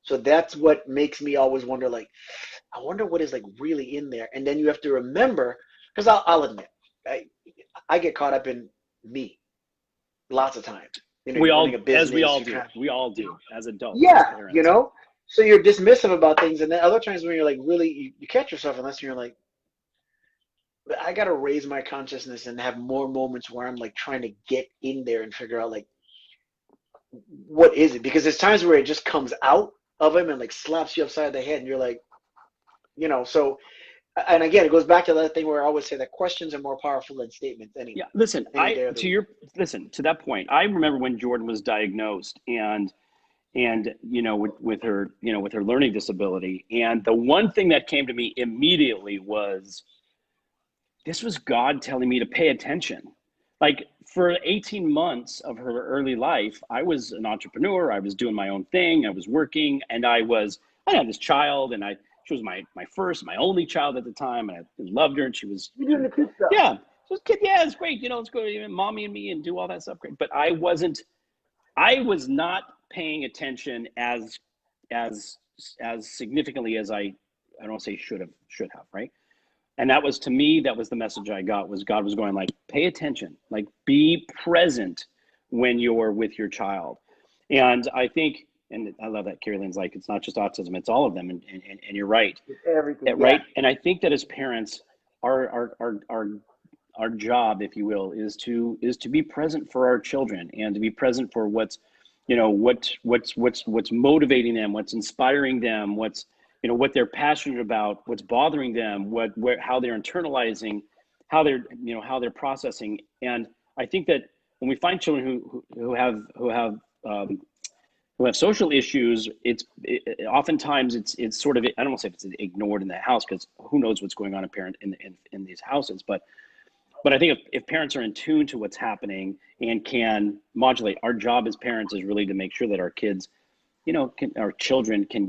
So that's what makes me always wonder, like, I wonder what is like really in there. And then you have to remember, because I'll admit, I, I get caught up in me lots of times. You know, We you're running a all, as we business, all you're do, trying, as adults, as yeah, you parents. know. So you're dismissive about things, and then other times when you're like really, you catch yourself, unless you're like, I gotta raise my consciousness and have more moments where I'm like trying to get in there and figure out like what is it? Because there's times where it just comes out of him and like slaps you upside the head, and you're like, you know. So, and again, it goes back to that thing where I always say that questions are more powerful than statements. Anyway, Yeah, listen, any day of the week. listen, to that point, I remember when Jordan was diagnosed, and you know, with her, you know, with her learning disability, and the one thing that came to me immediately was, this was God telling me to pay attention. Like, for 18 months of her early life, I was an entrepreneur. I was doing my own thing. I was working, and I had this child, and she was my first, my only child at the time, and I loved her, and You're doing the kid stuff. yeah, she was a kid. Yeah, it's great. You know, let's go, mommy and me, and do all that stuff. Great. But I was not paying attention as as significantly as I don't want to say should have, right? And that was, to me, that was the message I got, was God was going like, pay attention, like, be present when you're with your child. And I think, and I love that Carrie Lynn's like, it's not just autism, it's all of them. And you're right. It's everything. Yeah. Right. And I think that as parents, our job, if you will, is to be present for our children, and to be present for what's, you know, what's motivating them, what's inspiring them, what's, you know, what they're passionate about, what's bothering them, how they're internalizing, how they're, you know, how they're processing. And I think that when we find children who have social issues, oftentimes it's sort of, I don't want to say it's ignored in the house, because who knows what's going on in these houses, but I think if parents are in tune to what's happening and can modulate, our job as parents is really to make sure that our kids, you know, our children can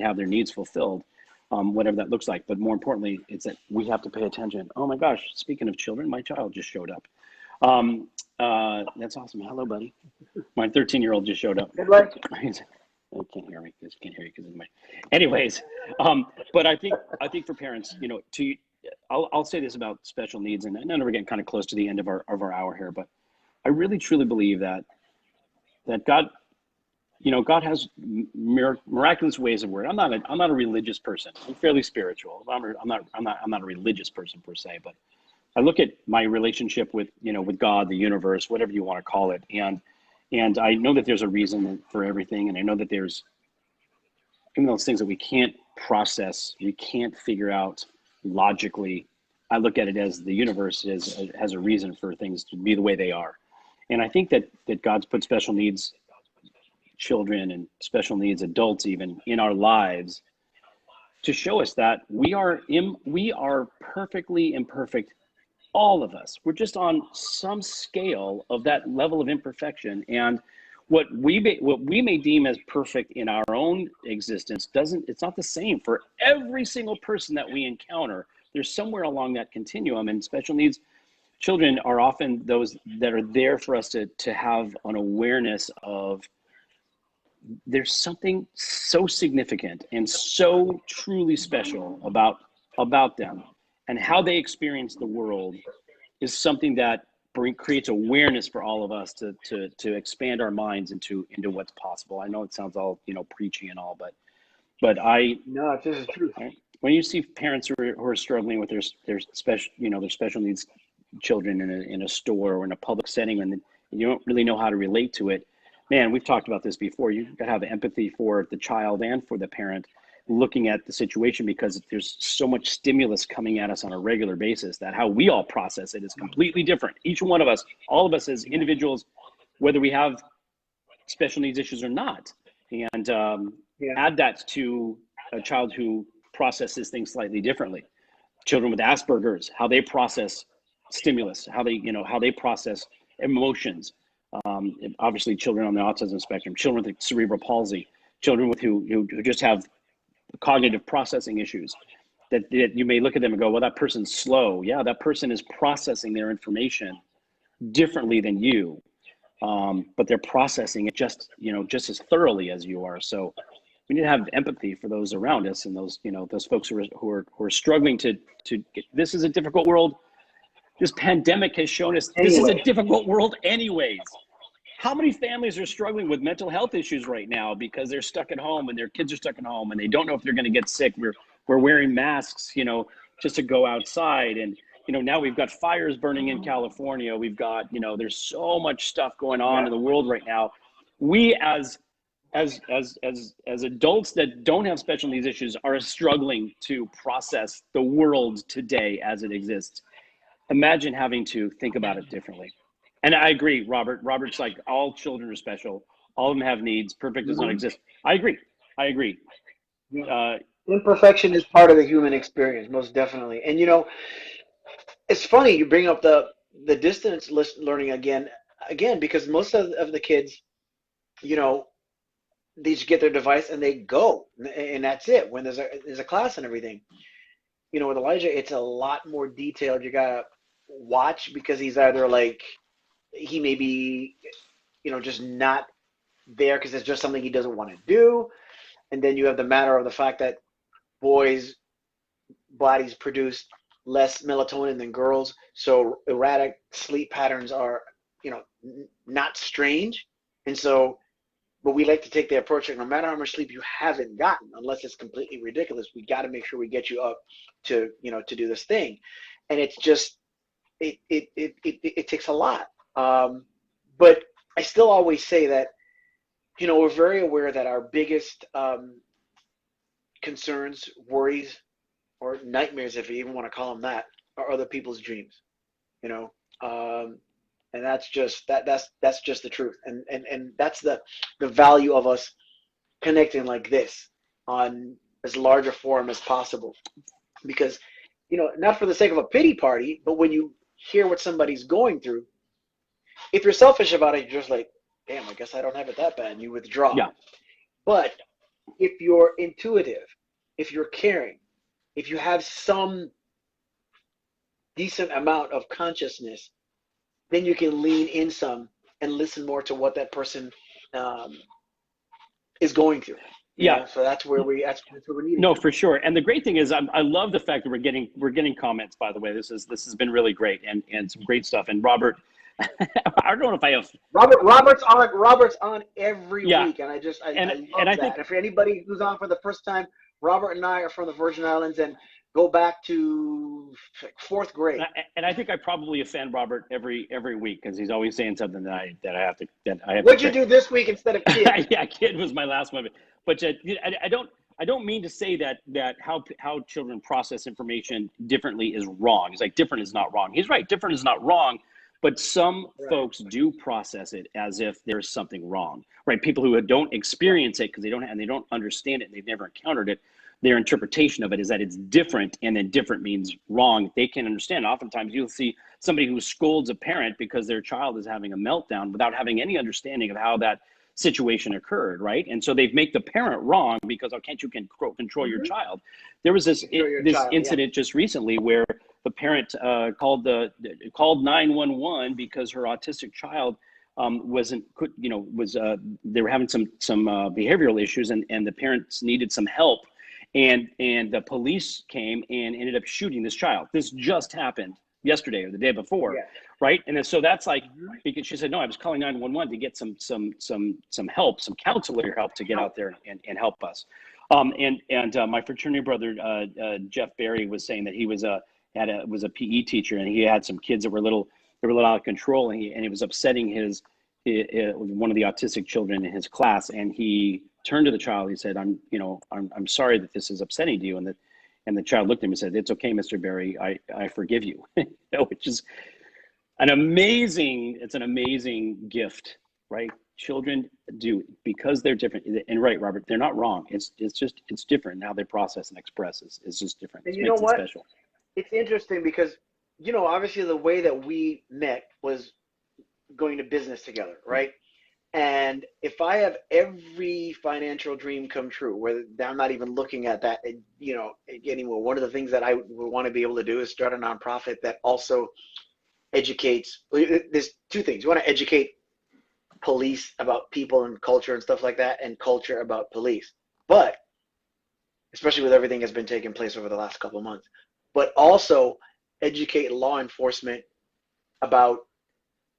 have their needs fulfilled, whatever that looks like. But more importantly, it's that we have to pay attention. Oh my gosh, speaking of children, my child just showed up. That's awesome. Hello, buddy. My 13-year-old just showed up. Good luck. I can't hear me. Can't hear you because of my. Anyways, but I think for parents, you know, I'll say this about special needs, and I know we're getting kind of close to the end of our hour here, but I really truly believe that God, you know, God has miraculous ways of working. I'm not a religious person. I'm fairly spiritual. I'm not a religious person per se, but I look at my relationship with, you know, with God, the universe, whatever you want to call it, and I know that there's a reason for everything, and I know that there's, even those things that we can't process, we can't figure out logically. I look at it as the universe has a reason for things to be the way they are, and I think that God's put special needs children and special needs adults even in our lives to show us that we are perfectly imperfect, all of us. We're just on some scale of that level of imperfection, and what we may deem as perfect in our own existence it's not the same for every single person that we encounter. There's somewhere along that continuum, and special needs children are often those that are there for us to have an awareness of, there's something so significant and so truly special about them, and how they experience the world is something that creates awareness for all of us to expand our minds into what's possible. I know it sounds all, you know, preachy and all, but No, this is true. when you see parents who are struggling with their special, you know, their special needs children in a store or in a public setting, and you don't really know how to relate to it, man, we've talked about this before. You got to have empathy for the child and for the parent looking at the situation, because there's so much stimulus coming at us on a regular basis that how we all process it is completely different. Each one of us, all of us as individuals, whether we have special needs issues or not. And Yeah. add that to a child who processes things slightly differently. Children with Asperger's, how they process stimulus, how they process emotions. Obviously, children on the autism spectrum, children with cerebral palsy, children who just have cognitive processing issues. That you may look at them and go, well, that person's slow. Yeah, that person is processing their information differently than you, but they're processing it just as thoroughly as you are. So we need to have empathy for those around us and those, those folks who are struggling to get, this is a difficult world. This pandemic has shown us this is a difficult world anyways. How many families are struggling with mental health issues right now because they're stuck at home and their kids are stuck at home and they don't know if they're going to get sick? We're wearing masks, just to go outside. And, now we've got fires burning in California. We've got, there's so much stuff going on in the world right now. We as adults that don't have special needs issues are struggling to process the world today as it exists. Imagine having to think about it differently. And I agree, Robert. Robert's like, all children are special. All of them have needs. Perfect does not exist. I agree. Imperfection is part of the human experience, most definitely. And it's funny you bring up the distance learning again, because most of the kids, they just get their device and they go, and that's it. When there's a class and everything, with Elijah, it's a lot more detailed. You gotta watch because he's either like, he may be, just not there because it's just something he doesn't want to do. And then you have the matter of the fact that boys' bodies produce less melatonin than girls. So erratic sleep patterns are, not strange. And so, but we like to take the approach that no matter how much sleep you haven't gotten, unless it's completely ridiculous, we got to make sure we get you up to, to do this thing. And it's just, it takes a lot. But I still always say that, we're very aware that our biggest concerns, worries, or nightmares, if you even want to call them that, are other people's dreams. And that's just that's just the truth. And that's the value of us connecting like this on as large a forum as possible. Because, not for the sake of a pity party, but when you hear what somebody's going through, if you're selfish about it, you're just like, damn, I guess I don't have it that bad, and you withdraw. Yeah. But if you're intuitive, if you're caring, if you have some decent amount of consciousness, then you can lean in some and listen more to what that person is going through. Yeah. So that's where we need. No, for sure. And the great thing is, I love the fact that we're getting comments. By the way, this has been really great and some great stuff. And Robert, I don't know if I have Robert's on every week, and I love that. think, and for anybody who's on for the first time, Robert and I are from the Virgin Islands and go back to fourth grade. And I think I probably offend Robert every week because he's always saying something that I have to. What'd you do this week instead of kid? Yeah, kid was my last one, but I don't mean to say that how children process information differently is wrong. It's like different is not wrong. He's right, different is not wrong. But some folks do process it as if there's something wrong, right? People who don't experience it because they don't understand it and they've never encountered it, their interpretation of it is that it's different, and then different means wrong. They can't understand. Oftentimes you'll see somebody who scolds a parent because their child is having a meltdown without having any understanding of how that situation occurred, right? And so they make the parent wrong because, oh, can't you control your child? There was this incident just recently where the parent called 911 because her autistic child they were having some behavioral issues, and the parents needed some help, and the police came and ended up shooting this child. This just happened yesterday or the day before, right? And then, so that's like, because she said, no, I was calling 911 to get some help, some counselor help to get out there and help us. My fraternity brother Jeff Berry was saying that he was a PE teacher, and he had some kids that were a little out of control, and it was upsetting one of the autistic children in his class. And he turned to the child. He said, I'm sorry that this is upsetting to you. And the child looked at him and said, "It's okay, Mr. Berry. I forgive you." Which is an amazing gift, right? Children do, because they're different. And right, Robert, they're not wrong. It's different. How they process and express is just different. And it makes it what? Special. It's interesting because, obviously the way that we met was going to business together, right? And if I have every financial dream come true, where I'm not even looking at that, anymore, one of the things that I would want to be able to do is start a nonprofit that also educates. There's two things. You want to educate police about people and culture and stuff like that, and culture about police. but especially with everything that's been taking place over the last couple of months, but also educate law enforcement about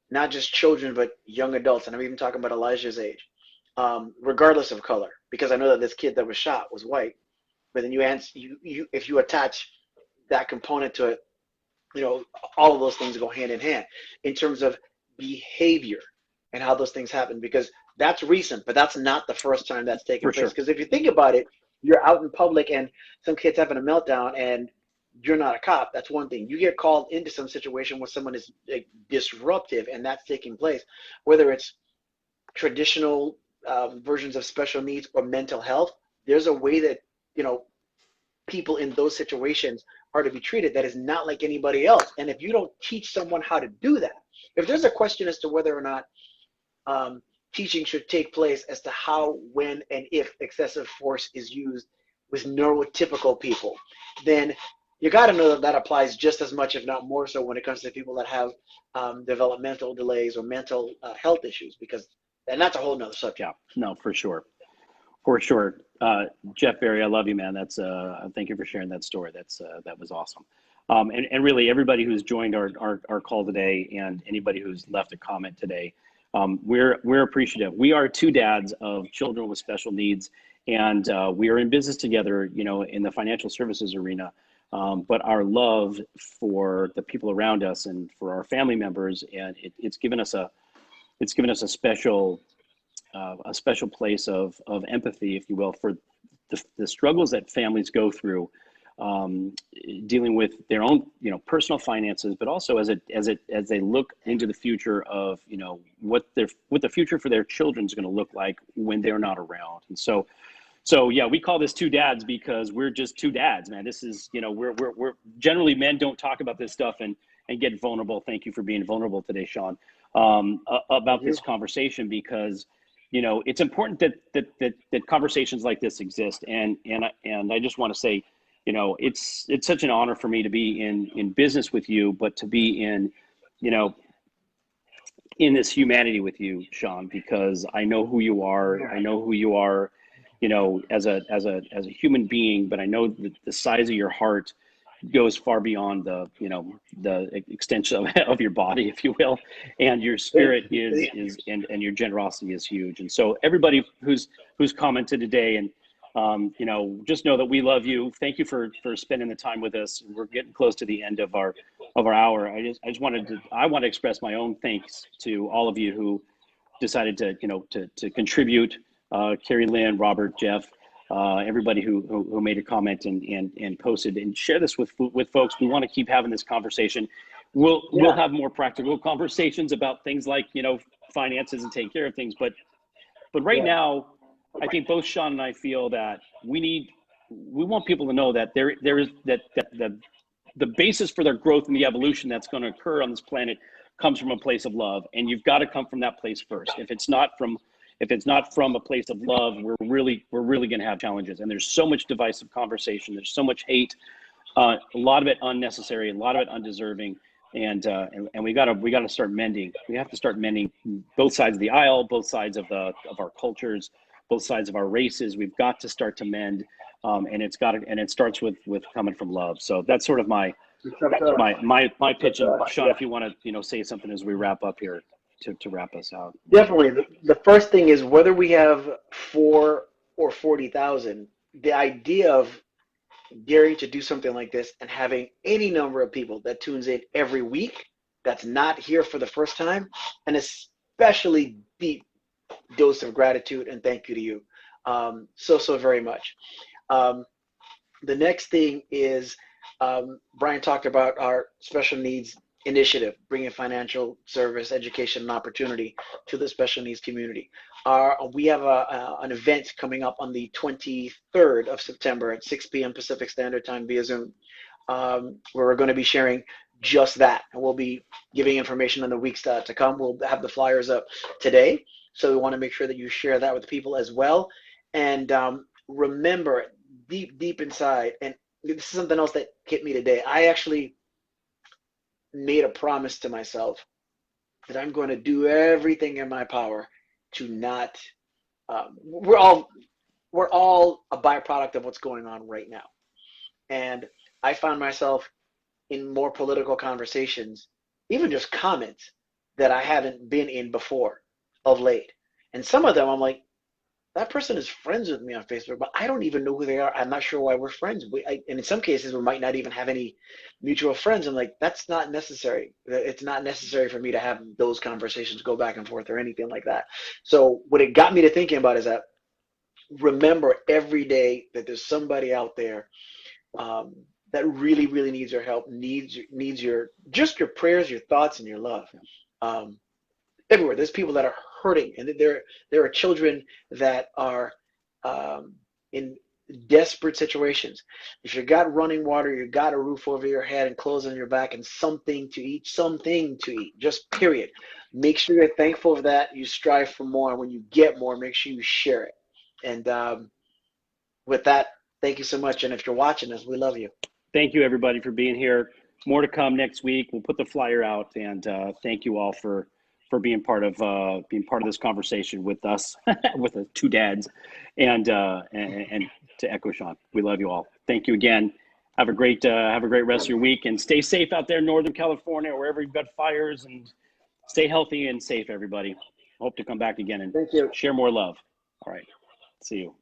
not just children, but young adults. And I'm even talking about Elijah's age, regardless of color, because I know that this kid that was shot was white. But then if you attach that component to it, all of those things go hand in hand in terms of behavior and how those things happen, because that's recent, but that's not the first time that's taken For place. sure. Because if you think about it, you're out in public and some kid's having a meltdown and you're not a cop. That's one thing. You get called into some situation where someone is disruptive and that's taking place, whether it's traditional versions of special needs or mental health. There's a way that, people in those situations are to be treated that is not like anybody else. And if you don't teach someone how to do that, if there's a question as to whether or not teaching should take place as to how, when, and if excessive force is used with neurotypical people, then you got to know that that applies just as much, if not more so, when it comes to people that have developmental delays or mental health issues, and that's a whole nother subject. Yeah, no, for sure. For sure. Jeff Berry, I love you, man. That's thank you for sharing that story. That was awesome. And really everybody who's joined our call today and anybody who's left a comment today, we're appreciative. We are two dads of children with special needs, and we are in business together, in the financial services arena. But our love for the people around us and for our family members, and it's given us a special place of empathy, if you will, for the struggles that families go through, dealing with their own, personal finances, but also as they look into the future of, what the future for their children is going to look like when they're not around. And so yeah, we call this two dads because we're just two dads, man. This is, we're generally, men don't talk about this stuff and get vulnerable. Thank you for being vulnerable today, Sean, about this conversation, because it's important that conversations like this exist. And I just want to say, it's such an honor for me to be in business with you, but to be in this humanity with you, Sean, because I know who you are. I know who you are, as a human being, but I know that the size of your heart goes far beyond the extension of your body, if you will, and your spirit is and your generosity is huge. And so everybody who's commented today, and just know that we love you. Thank you for spending the time with us. We're getting close to the end of our hour. I want to express my own thanks to all of you who decided to contribute. Carrie Lynn, Robert, Jeff, everybody who made a comment and posted, and share this with folks. We want to keep having this conversation. We'll have more practical conversations about things like finances and taking care of things. But right now, I think both Sean and I feel that we want people to know that there is that the basis for their growth and the evolution that's going to occur on this planet comes from a place of love, and you've got to come from that place first. If it's not from a place of love, we're really going to have challenges. And there's so much divisive conversation. There's so much hate, a lot of it unnecessary, a lot of it undeserving. And we got to start mending. We have to start mending both sides of the aisle, both sides of our cultures, both sides of our races. We've got to start to mend, and it starts with coming from love. So that's sort of my pitch. And Sean, if you want to say something as we wrap up here to wrap us out. Definitely. The first thing is, whether we have 4 or 40,000, the idea of daring to do something like this and having any number of people that tunes in every week that's not here for the first time, and especially deep dose of gratitude and thank you to you so very much. The next thing is, Brian talked about our special needs initiative, bringing financial service, education, and opportunity to the special needs community. We have an event coming up on the 23rd of September at 6 p.m. Pacific Standard Time via Zoom, where we're going to be sharing just that. And we'll be giving information in the weeks to come. We'll have the flyers up today. So we want to make sure that you share that with people as well. And remember, deep inside, and this is something else that hit me today. I actually made a promise to myself that I'm going to do everything in my power to not, we're all we're all a byproduct of what's going on right now. And I found myself in more political conversations, even just comments that I haven't been in before of late. And some of them I'm like, that person is friends with me on Facebook, but I don't even know who they are. I'm not sure why we're friends. And in some cases, we might not even have any mutual friends. I'm like, that's not necessary. It's not necessary for me to have those conversations go back and forth or anything like that. So what it got me to thinking about is that remember every day that there's somebody out there that really, really needs your help, needs your just your prayers, your thoughts, and your love. Um, Everywhere. There's people that are hurting, and there are children that are in desperate situations. If you got running water, you got a roof over your head and clothes on your back, and something to eat, just period. Make sure you're thankful for that. You strive for more, and when you get more, make sure you share it. And with that, thank you so much. And if you're watching us, we love you. Thank you, everybody, for being here. More to come next week. We'll put the flyer out, and thank you all for being part of this conversation with us, with the two dads, and to echo Sean, we love you all. Thank you again. Have a great rest of your week, and stay safe out there in Northern California, wherever you've got fires, and stay healthy and safe, everybody. Hope to come back again and Thank you. share more love. All right. See you.